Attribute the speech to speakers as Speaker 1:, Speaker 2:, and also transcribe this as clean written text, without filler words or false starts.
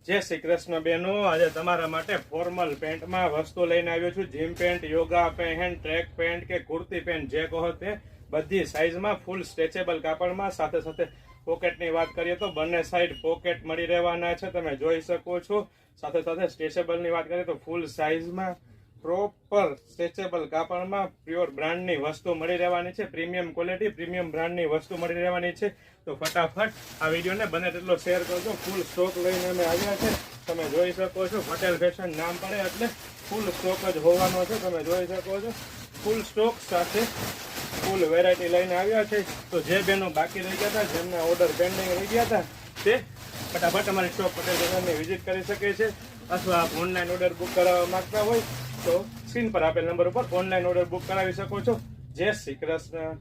Speaker 1: જય શ્રી કૃષ્ણ બેનો, આજે તમારા માટે ફોર્મલ પેન્ટમાં વસ્તુ લઈને આવ્યો છું. Gym pant, yoga pant, track pant કે કુર્તી પેન્ટ જે કહો તે બધી સાઈઝમાં ફૂલ સ્ટ્રેચેબલ કાપડમાં. સાથે સાથે પોકેટની વાત કરીએ તો બંને સાઈડ પોકેટ મળી રહેવાના છે, તમે જોઈ શકો છો. સાથે સાથે સ્ટ્રેચેબલની વાત કરીએ તો ફૂલ સાઈઝમાં પ્રોપર સ્ટ્રેચેબલ કાપડમાં પ્યોર બ્રાન્ડની વસ્તુ મળી રહેવાની છે. પ્રીમિયમ ક્વોલિટી, પ્રીમિયમ બ્રાન્ડની વસ્તુ મળી રહેવાની છે. તો ફટાફટ આ વિડીયોને બને તેટલો શેર કરજો. ફૂલ સ્ટોક લઈને અમે આવ્યા છે, તમે જોઈ શકો છો. પટેલ ફેશન નામ પડે એટલે ફૂલ સ્ટોક જ હોવાનો છે, તમે જોઈ શકો છો. ફૂલ સ્ટોક સાથે ફૂલ વેરાયટી લઈને આવ્યા છે. તો જે બહેનો બાકી રહી ગયા હતા, જેમના ઓર્ડર પેન્ડિંગ રહી ગયા હતા, તે ફટાફટ અમારી શોપ પટેલ ફેશનની વિઝિટ કરી શકે છે. અથવા આપ ઓનલાઈન ઓર્ડર બુક કરાવવા માંગતા હોય તો સ્ક્રીન પર આપેલ નંબર ઉપર ઓનલાઈન ઓર્ડર બુક કરાવી શકો છો. જય શ્રી કૃષ્ણ.